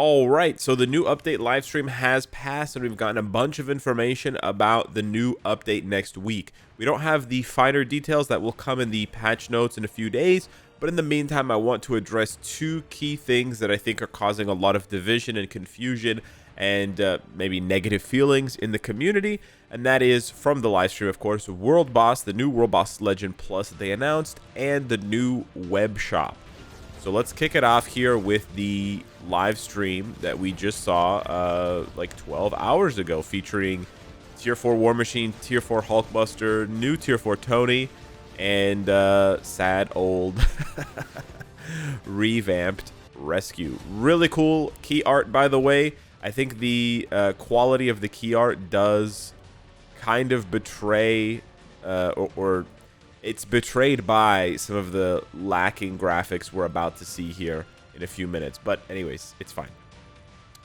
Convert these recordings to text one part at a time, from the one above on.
All right, so the new update live stream has passed, and we've gotten a bunch of information about the new update next week. We don't have the finer details that will come in the patch notes in a few days, but in the meantime, I want to address two key things that I think are causing a lot of division and confusion and maybe negative feelings in the community, and that is from the live stream, of course, World Boss, the new World Boss Legend Plus that they announced, and the new web shop. So let's kick it off here with the live stream that we just saw like 12 hours ago, featuring Tier 4 War Machine, Tier 4 Hulkbuster, new Tier 4 Tony, and sad old revamped Rescue. Really cool key art, by the way. I think the quality of the key art does kind of betray or it's betrayed by some of the lacking graphics we're about to see here in a few minutes. But anyways, it's fine.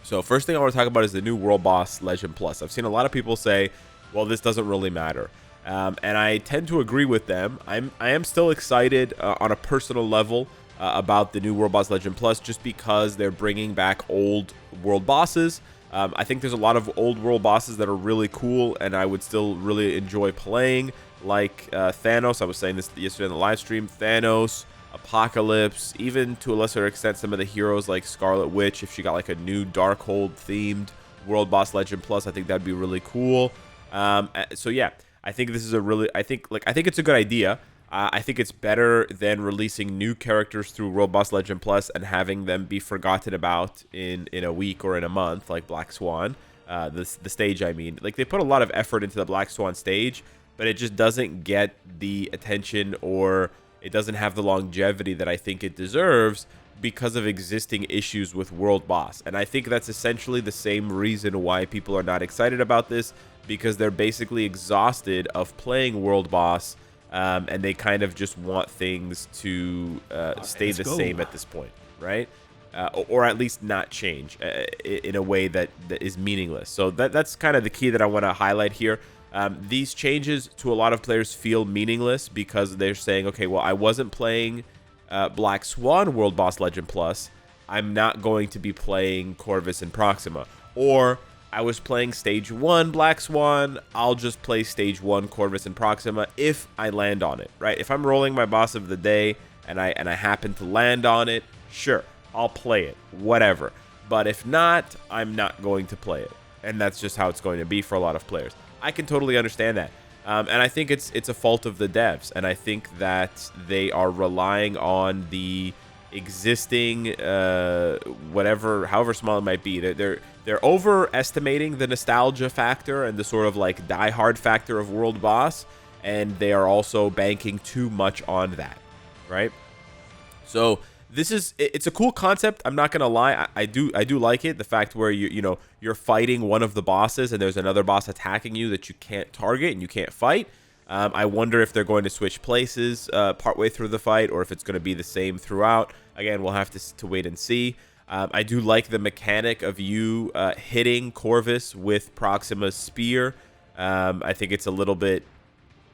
So first thing I want to talk about is the new World Boss Legend Plus. I've seen a lot of people say, well, this doesn't really matter. And I tend to agree with them. I am still excited on a personal level about the new World Boss Legend Plus, just because they're bringing back old world bosses. I think there's a lot of old world bosses that are really cool, and I would still really enjoy playing, like Thanos. I was saying this yesterday in the live stream. Thanos, Apocalypse, even to a lesser extent some of the heroes like Scarlet Witch. If she got like a new Darkhold themed World Boss Legend Plus, I think that'd be really cool. So yeah, I think this is a really, I think it's a good idea. I think it's better than releasing new characters through World Boss Legend Plus and having them be forgotten about in a week or in a month, like Black Swan. The stage, I mean. Like, they put a lot of effort into the Black Swan stage, but it just doesn't get the attention, or it doesn't have the longevity that I think it deserves because of existing issues with World Boss. And I think that's essentially the same reason why people are not excited about this, because they're basically exhausted of playing World Boss. And they kind of just want things to stay the same at this point, right? Or at least not change in a way that is meaningless. So that's kind of the key that I want to highlight here. These changes to a lot of players feel meaningless because they're saying, okay, well, I wasn't playing Black Swan World Boss Legend Plus. I'm not going to be playing Corvus and Proxima. Or I was playing Stage 1 Black Swan, I'll just play Stage 1 Corvus and Proxima if I land on it, right? If I'm rolling my boss of the day and I happen to land on it, sure, I'll play it, whatever. But if not, I'm not going to play it. And that's just how it's going to be for a lot of players. I can totally understand that. And I think it's a fault of the devs. And I think that they are relying on the existing, however small it might be. They're overestimating the nostalgia factor and the sort of like die-hard factor of World Boss, and they are also banking too much on that, right? So it's a cool concept. I'm not gonna lie, I do like it. The fact where you're fighting one of the bosses and there's another boss attacking you that you can't target and you can't fight. I wonder if they're going to switch places partway through the fight, or if it's going to be the same throughout. Again, we'll have to wait and see. I do like the mechanic of you hitting Corvus with Proxima's spear. I think it's a little bit...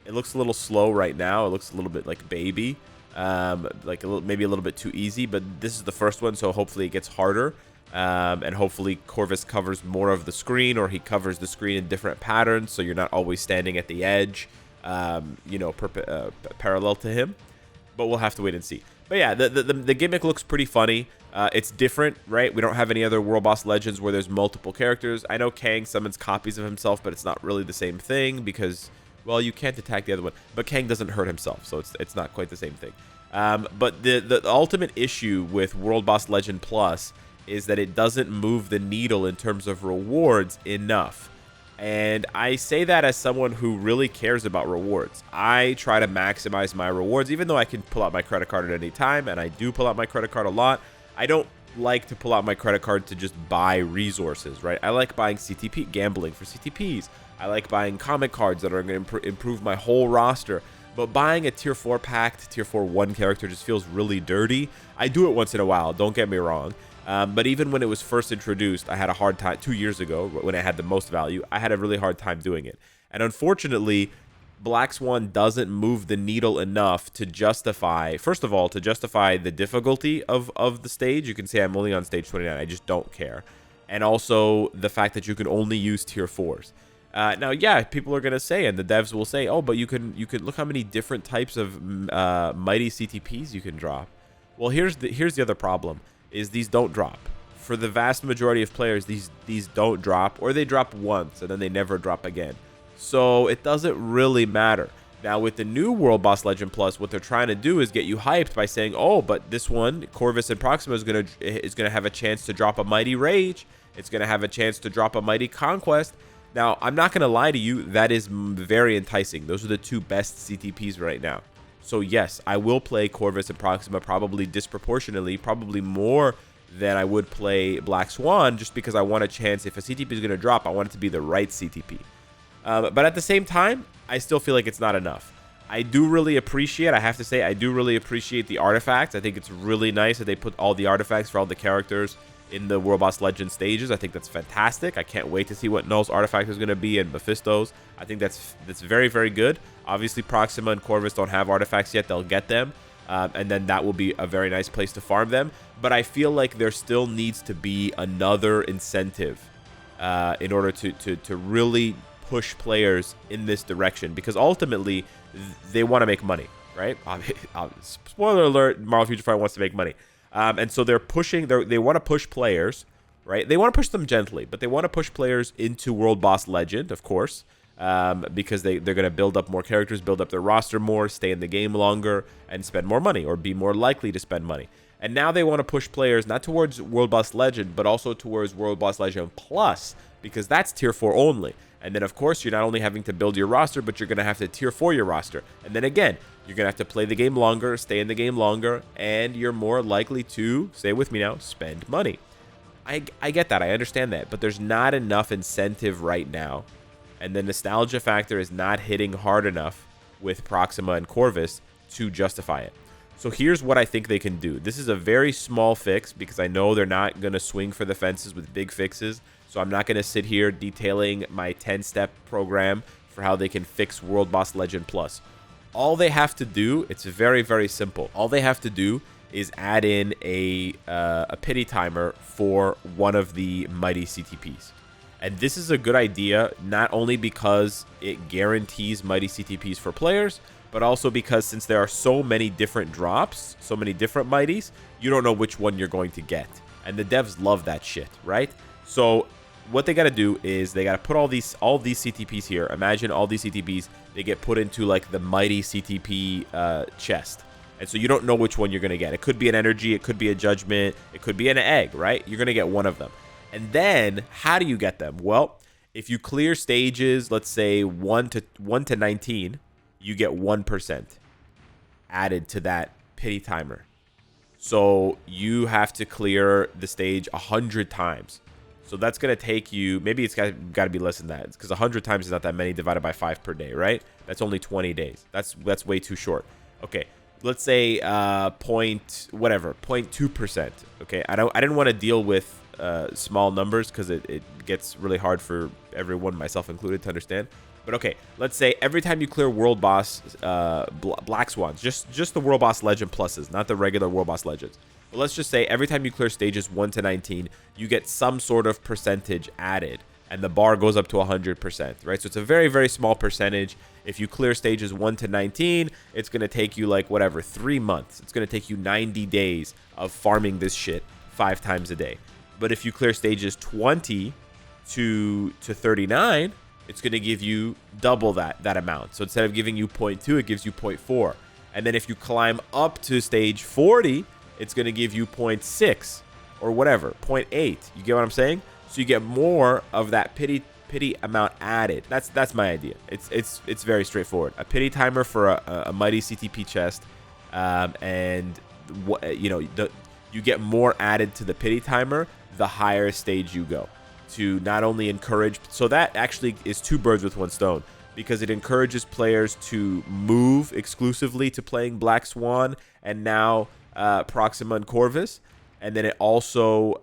It looks a little slow right now. It looks a little bit like baby. Maybe a little bit too easy, but this is the first one, so hopefully it gets harder. And hopefully Corvus covers more of the screen, or he covers the screen in different patterns, so you're not always standing at the edge, parallel to him. But we'll have to wait and see. But yeah, the gimmick looks pretty funny. It's different, right? We don't have any other World Boss Legends where there's multiple characters. I know Kang summons copies of himself, but it's not really the same thing because, well, you can't attack the other one. But Kang doesn't hurt himself, so it's not quite the same thing. But the ultimate issue with World Boss Legend Plus is that it doesn't move the needle in terms of rewards enough. And I say that as someone who really cares about rewards. I try to maximize my rewards, even though I can pull out my credit card at any time, and I do pull out my credit card a lot. I don't like to pull out my credit card to just buy resources, right? I like buying CTP, gambling for CTPs. I like buying comic cards that are going to improve my whole roster. But buying a tier 4 packed, tier 4 1 character just feels really dirty. I do it once in a while, don't get me wrong. But even when it was first introduced, I had a hard time 2 years ago when it had the most value. I had a really hard time doing it. And unfortunately, Black Swan doesn't move the needle enough to justify, first of all, to justify the difficulty of the stage. You can say I'm only on stage 29. I just don't care. And also the fact that you can only use tier 4s. Now, yeah, people are going to say, and the devs will say, oh, but you can look how many different types of mighty CTPs you can drop. Well, here's the other problem, is these don't drop. For the vast majority of players, these don't drop, or they drop once and then they never drop again. So it doesn't really matter. Now, with the new World Boss Legend Plus, what they're trying to do is get you hyped by saying, oh, but this one, Corvus and Proxima, is gonna have a chance to drop a Mighty Rage. It's gonna have a chance to drop a Mighty Conquest. Now, I'm not gonna lie to you, that is very enticing. Those are the two best CTPs right now. So yes, I will play Corvus and Proxima probably disproportionately, probably more than I would play Black Swan, just because I want a chance. If a CTP is gonna drop, I want it to be the right CTP. But at the same time, I still feel like it's not enough. I do really appreciate, I have to say, I do really appreciate the artifacts. I think it's really nice that they put all the artifacts for all the characters in the World Boss Legend stages. I think that's fantastic. I can't wait to see what Null's artifact is going to be and Mephisto's. I think that's very, very good. Obviously, Proxima and Corvus don't have artifacts yet. They'll get them. And then that will be a very nice place to farm them. But I feel like there still needs to be another incentive in order to really push players in this direction, because ultimately they want to make money, right? Spoiler alert, Marvel Future Fight wants to make money. And so they're pushing, they want to push players, right? They want to push them gently, but they want to push players into World Boss Legend, of course, because they're going to build up more characters, build up their roster more, stay in the game longer, and spend more money, or be more likely to spend money. And now they want to push players not towards World Boss Legend, but also towards World Boss Legend Plus, because that's tier 4 only. And then, of course, you're not only having to build your roster, but you're going to have to tier 4 your roster. And then again, you're going to have to play the game longer, stay in the game longer, and you're more likely to, say with me now, spend money. I get that. I understand that. But there's not enough incentive right now. And the nostalgia factor is not hitting hard enough with Proxima and Corvus to justify it. So here's what I think they can do. This is a very small fix, because I know they're not going to swing for the fences with big fixes. So I'm not going to sit here detailing my 10-step program for how they can fix World Boss Legend Plus. All they have to do, it's very, very simple. All they have to do is add in a pity timer for one of the mighty CTPs. And this is a good idea, not only because it guarantees mighty CTPs for players, but also because since there are so many different drops, so many different mighties, you don't know which one you're going to get. And the devs love that shit, right? So what they got to do is they got to put all these CTPs here. Imagine all these CTPs, they get put into like the mighty CTP chest. And so you don't know which one you're going to get. It could be an energy, it could be a judgment, it could be an egg, right? You're going to get one of them. And then how do you get them? Well, if you clear stages, let's say 1 to 19, you get 1% added to that pity timer. So you have to clear the stage 100 times. So that's going to take you, maybe it's got to be less than that, because 100 times is not that many divided by 5 per day, right? That's only 20 days. That's way too short. Okay, let's say 0.2%. Okay, I didn't want to deal with small numbers because it gets really hard for everyone, myself included, to understand. But okay, let's say every time you clear World Boss Black Swans, just the World Boss Legend Pluses, not the regular World Boss Legends. But let's just say every time you clear stages 1 to 19, you get some sort of percentage added, and the bar goes up to 100%, right? So it's a very, very small percentage. If you clear stages 1 to 19, it's going to take you like, whatever, 3 months. It's going to take you 90 days of farming this shit 5 times a day. But if you clear stages 20 to 39, it's going to give you double that amount. So instead of giving you 0.2, it gives you 0.4. And then if you climb up to stage 40, it's going to give you 0.6 or whatever, 0.8. You get what I'm saying? So you get more of that pity amount added. That's my idea. It's very straightforward. A pity timer for a mighty CTP chest, and you get more added to the pity timer the higher stage you go, to not only encourage. So that actually is 2 birds with 1 stone, because it encourages players to move exclusively to playing Black Swan and now Proxima and Corvus, and then it also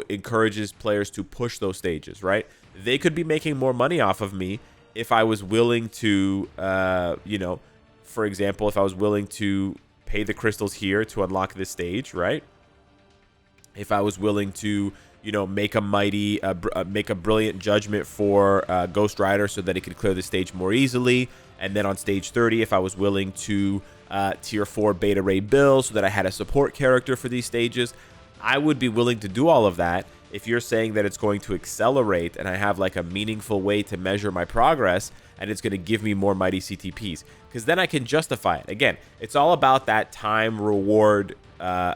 encourages players to push those stages, right? They could be making more money off of me if I was willing to, for example, if I was willing to pay the crystals here to unlock this stage, right? If I was willing to, make a make a brilliant judgment for Ghost Rider so that it could clear the stage more easily. And then on stage 30, if I was willing to tier 4 Beta Ray Bill so that I had a support character for these stages, I would be willing to do all of that. If you're saying that it's going to accelerate and I have like a meaningful way to measure my progress and it's going to give me more mighty CTPs, because then I can justify it. Again, it's all about that time reward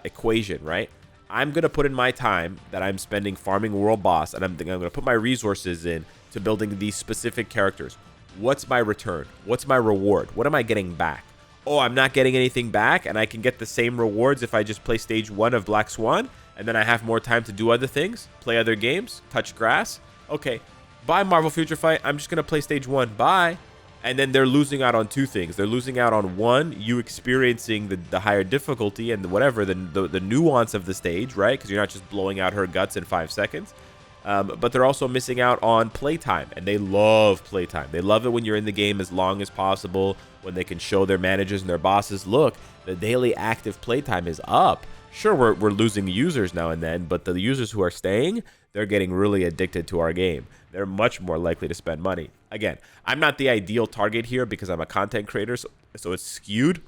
equation, right? I'm going to put in my time that I'm spending farming World Boss, and I'm going to put my resources in to building these specific characters. What's my return? What's my reward? What am I getting back? Oh, I'm not getting anything back, and I can get the same rewards if I just play stage 1 of Black Swan, and then I have more time to do other things, play other games, touch grass. Okay, bye Marvel Future Fight. I'm just going to play stage 1. Bye. And then they're losing out on two things. They're losing out on, one, you experiencing the higher difficulty and whatever, the nuance of the stage, right? Because you're not just blowing out her guts in 5 seconds. But they're also missing out on playtime, and they love playtime. They love it when you're in the game as long as possible, when they can show their managers and their bosses, look, the daily active playtime is up. Sure, we're losing users now and then, but the users who are staying, they're getting really addicted to our game. They're much more likely to spend money. Again, I'm not the ideal target here because I'm a content creator, so it's skewed.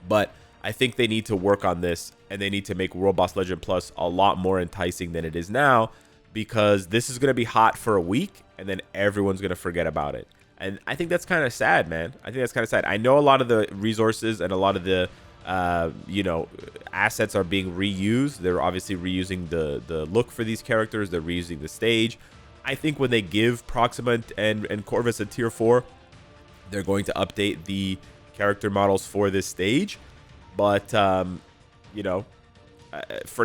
But I think they need to work on this, and they need to make World Boss Legend Plus a lot more enticing than it is now, because this is going to be hot for a week, and then everyone's going to forget about it. And I think that's kind of sad, man. I think that's kind of sad. I know a lot of the resources and a lot of the assets are being reused. They're obviously reusing the look for these characters. They're reusing the stage. I think when they give Proxima and Corvus a tier 4, they're going to update the character models for this stage. But, for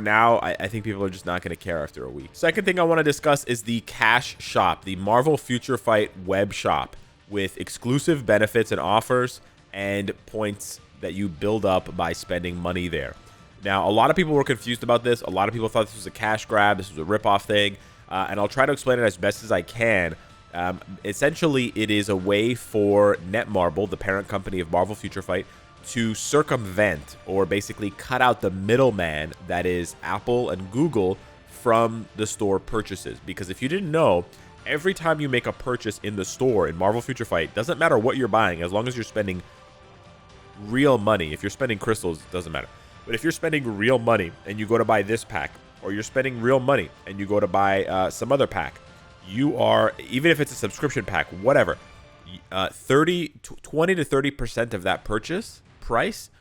now, I think people are just not going to care after a week. Second thing I want to discuss is the Cash Shop, the Marvel Future Fight web shop, with exclusive benefits and offers and points that you build up by spending money there. Now, a lot of people were confused about this. A lot of people thought this was a cash grab. This was a ripoff thing. And I'll try to explain it as best as I can. Essentially, it is a way for Netmarble, the parent company of Marvel Future Fight, to circumvent or basically cut out the middleman that is Apple and Google from the store purchases. Because if you didn't know, every time you make a purchase in the store in Marvel Future Fight, doesn't matter what you're buying, as long as you're spending real money. If you're spending crystals, it doesn't matter. But if you're spending real money and you go to buy this pack, or you're spending real money and you go to buy some other pack, you are, even if it's a subscription pack, whatever, 20 to 30% of that purchase price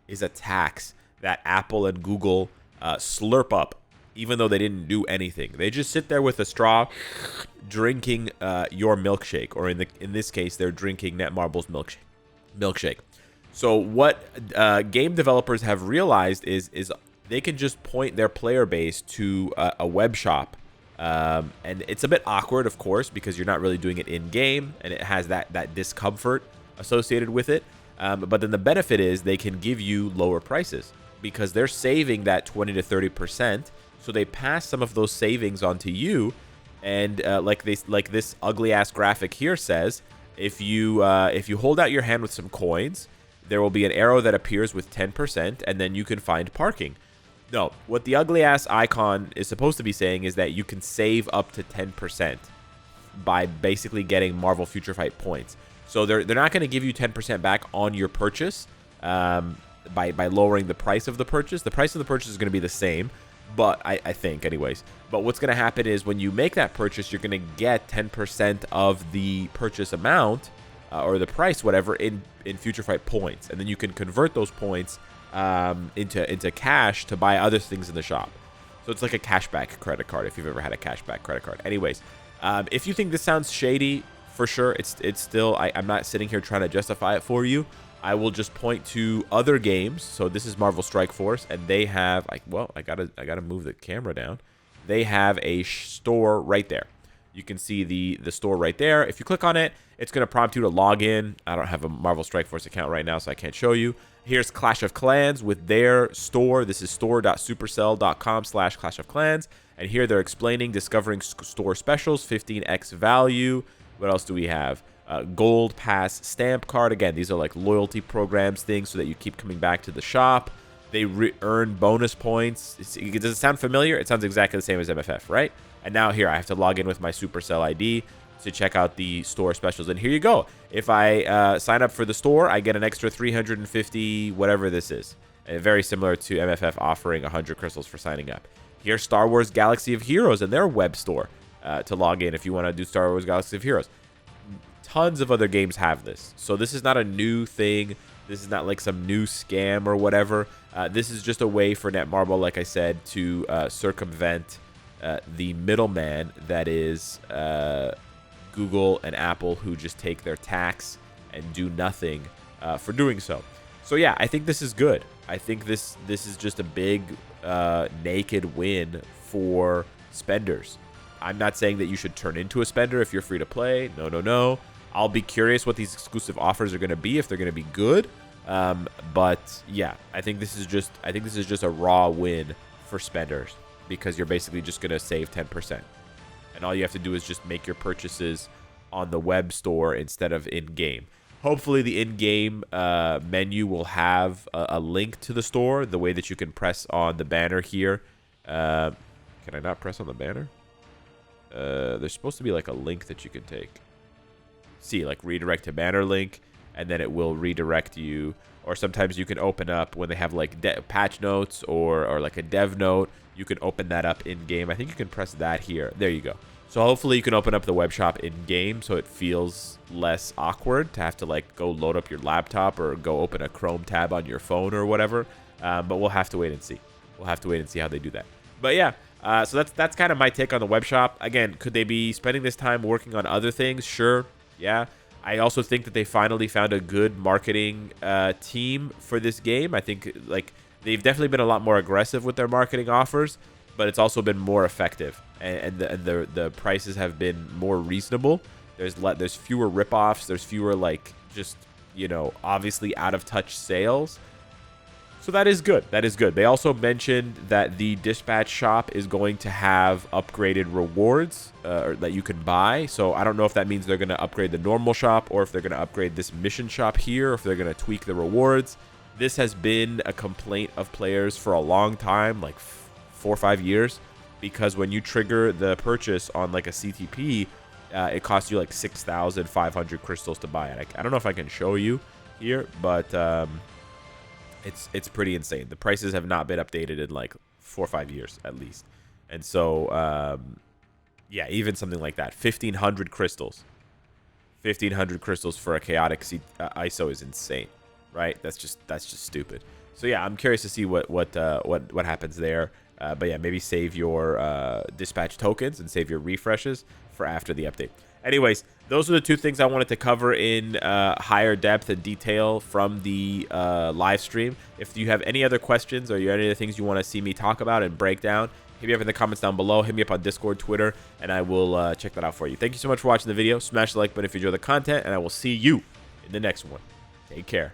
is a tax that Apple and Google slurp up, even though they didn't do anything. They just sit there with a straw drinking your milkshake, or in this case, they're drinking Netmarble's milkshake. So what game developers have realized is they can just point their player base to a web shop. And it's a bit awkward, of course, because you're not really doing it in-game, and it has that discomfort associated with it. But then the benefit is they can give you lower prices because they're saving that 20 to 30%. So they pass some of those savings on to you. And like this ugly-ass graphic here says, if you hold out your hand with some coins, there will be an arrow that appears with 10%, and then you can find parking. No, what the ugly-ass icon is supposed to be saying is that you can save up to 10% by basically getting Marvel Future Fight points. So they're not going to give you 10% back on your purchase by lowering the price of the purchase. The price of the purchase is going to be the same, but I think anyways. But what's going to happen is when you make that purchase, you're going to get 10% of the purchase amount or the price, whatever, in Future Fight points. And then you can convert those points into cash to buy other things in the shop. So it's like a cashback credit card if you've ever had a cashback credit card. Anyways, if you think this sounds shady, for sure, it's still, I'm not sitting here trying to justify it for you. I will just point to other games. So this is Marvel Strike Force, and they have, I gotta move the camera down. They have a store right there. You can see the store right there. If you click on it, it's going to prompt you to log in. I don't have a Marvel Strike Force account right now, so I can't show you. Here's Clash of Clans with their store. This is store.supercell.com/Clash of Clans. And here they're explaining discovering store specials, 15x value, What else do we have? Gold Pass Stamp Card. Again, these are like loyalty programs things so that you keep coming back to the shop. They earn bonus points. Does it sound familiar? It sounds exactly the same as MFF, right? And now here, I have to log in with my Supercell ID to check out the store specials. And here you go. If I sign up for the store, I get an extra 350, whatever this is. Very similar to MFF offering 100 crystals for signing up. Here's Star Wars Galaxy of Heroes and their web store to log in if you want to do Star Wars Galaxy of Heroes. Tons of other games have this. So this is not a new thing. This is not like some new scam or whatever. This is just a way for Netmarble, like I said, to circumvent the middleman that is Google and Apple, who just take their tax and do nothing for doing so. So yeah, I think this is good. I think this is just a big naked win for spenders. I'm not saying that you should turn into a spender if you're free to play. No, no, no. I'll be curious what these exclusive offers are going to be, if they're going to be good. But yeah, I think this is just a raw win for spenders, because you're basically just going to save 10%. And all you have to do is just make your purchases on the web store instead of in-game. Hopefully the in-game menu will have a link to the store, the way that you can press on the banner here. Can I not press on the banner? There's supposed to be like a link that you can take. See, like redirect to banner link, and then it will redirect you. Or sometimes you can open up when they have like patch notes or like a dev note. You can open that up in game. I think you can press that here. There you go. So hopefully you can open up the web shop in game, so it feels less awkward to have to like go load up your laptop or go open a Chrome tab on your phone or whatever. But we'll have to wait and see. We'll have to wait and see how they do that. But yeah, so that's kind of my take on the web shop. Again, could they be spending this time working on other things? Sure. Yeah. I also think that they finally found a good marketing team for this game. I think like they've definitely been a lot more aggressive with their marketing offers, but it's also been more effective, and the prices have been more reasonable. There's fewer ripoffs. There's fewer like just, you know, obviously out of touch sales. So that is good. That is good. They also mentioned that the dispatch shop is going to have upgraded rewards that you can buy. So I don't know if that means they're going to upgrade the normal shop, or if they're going to upgrade this mission shop here, or if they're going to tweak the rewards. This has been a complaint of players for a long time, like 4 or 5 years, because when you trigger the purchase on like a CTP, it costs you like 6,500 crystals to buy it. I don't know if I can show you here, but it's pretty insane. The prices have not been updated in like 4 or 5 years at least. And so, yeah, even something like that, 1,500 crystals. 1,500 crystals for a chaotic ISO is insane, right? That's just stupid. So yeah, I'm curious to see what happens there. But yeah, maybe save your dispatch tokens and save your refreshes for after the update. Anyways, those are the two things I wanted to cover in higher depth and detail from the live stream. If you have any other questions or you have any other things you want to see me talk about and break down, hit me up in the comments down below. Hit me up on Discord, Twitter, and I will check that out for you. Thank you so much for watching the video. Smash the like button if you enjoy the content, and I will see you in the next one. Take care.